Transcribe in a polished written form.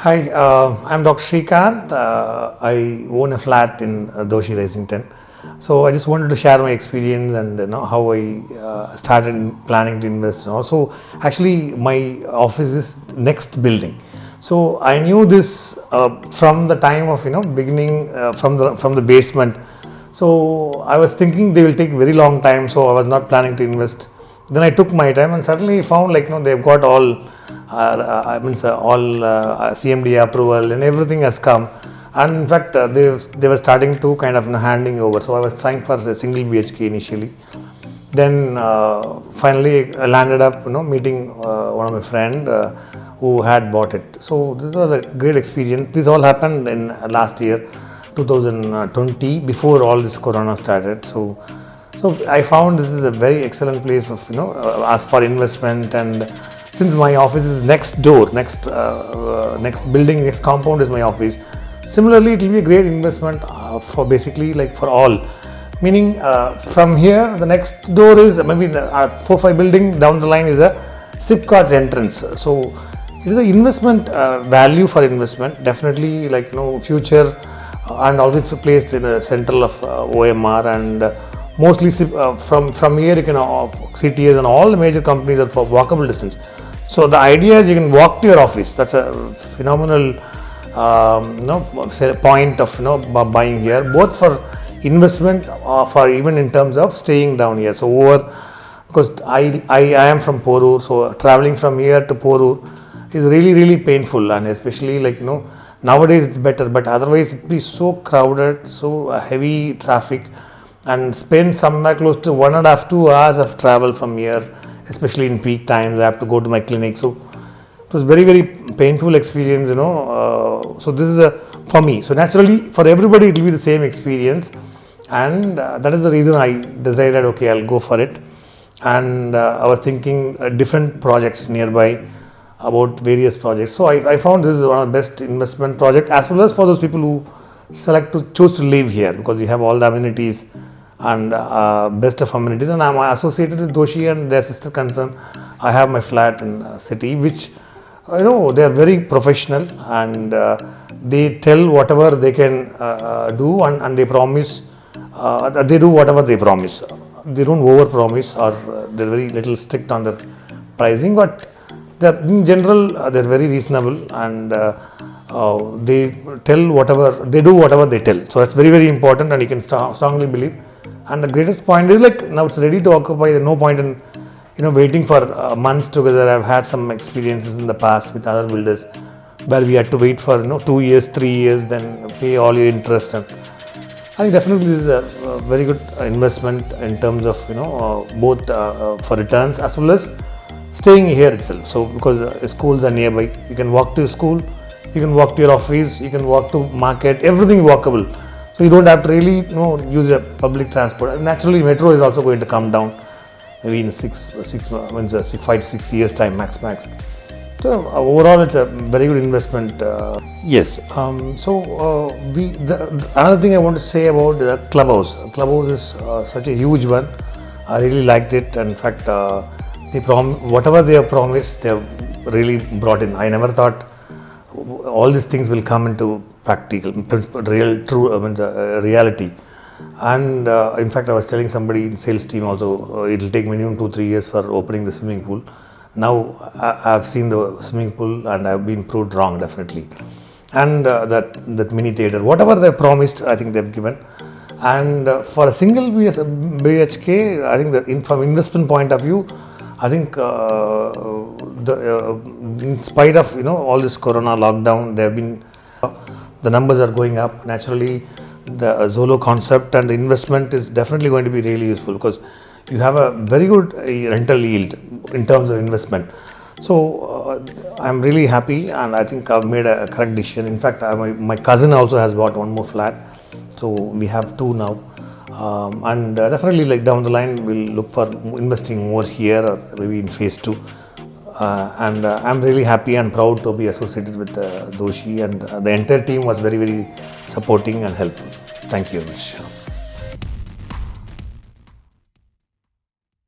Hi, I'm Dr. Srikant. I own a flat in Doshi Risington. So I just wanted to share my experience and how I started planning to invest. And also, actually, my office is next building. So I knew this from the time of beginning from the basement. So I was thinking they will take very long time. So I was not planning to invest. Then I took my time and suddenly found they've got all CMD approval and everything has come, and in fact they were starting to kind of handing over. So I was trying for a single BHK initially. Then finally I landed up meeting one of my friend who had bought it. So this was a great experience. This all happened in last year 2020, before all this corona started. So I found this is a very excellent place of as for investment. And since my office is next door, next building, next compound is my office. Similarly, it will be a great investment for basically for all. Meaning from here, the next door is maybe the 4-5 building down the line is a SIPCAR's entrance. So it is an investment value for investment. Definitely future and always placed in the central of OMR, and mostly from here you can CTS and all the major companies are for walkable distance. So the idea is you can walk to your office. That's a phenomenal point of buying here, both for investment or for even in terms of staying down here. So because I am from Porur, so traveling from here to Porur is really painful, and especially nowadays it's better, but otherwise it'd be so crowded, so heavy traffic, and spend somewhere close to 1.5-2 hours of travel from here, especially in peak times. I have to go to my clinic. So it was very painful experience, so this is for me. So naturally for everybody it will be the same experience, and that is the reason I decided, okay, I'll go for it. And I was thinking different projects nearby, about various projects. So I found this is one of the best investment project, as well as for those people who choose to live here, because you have all the amenities and best of amenities. And I'm associated with Doshi and their sister concern. I have my flat in city, which they are very professional, and they tell whatever they can do, and they promise that they do whatever they promise. They don't over promise, or they're very little strict on their pricing, but in general they're very reasonable, and they do whatever they tell. So that's very important, and you can strongly believe. And the greatest point is now it's ready to occupy. There's no point in waiting for months together. I've had some experiences in the past with other builders where we had to wait for 2 years, 3 years, then pay all your interest. And I think definitely this is a very good investment in terms of both for returns as well as staying here itself. So because schools are nearby, you can walk to school, you can walk to your office, you can walk to market, everything walkable. So you don't have to really use a public transport. And naturally, metro is also going to come down maybe in 5 to 6 years time max. So overall, it's a very good investment. Yes. Another thing I want to say about the clubhouse. Clubhouse is such a huge one. I really liked it. In fact, whatever they have promised, they have really brought in. I never thought all these things will come into practical, reality. And in fact, I was telling somebody in sales team also, it will take minimum 2-3 years for opening the swimming pool. Now I have seen the swimming pool and I have been proved wrong, definitely. And that mini theater, whatever they promised, I think they've given. And for a single BHK, I think from investment point of view, I think in spite of all this corona lockdown, the numbers are going up. Naturally, the Zolo concept and the investment is definitely going to be really useful, because you have a very good rental yield in terms of investment. So I'm really happy, and I think I've made a correct decision. In fact, my cousin also has bought one more flat, so we have 2 now. And definitely down the line we'll look for investing more here, or maybe in phase 2. And I'm really happy and proud to be associated with Doshi, and the entire team was very supporting and helpful. Thank you very much.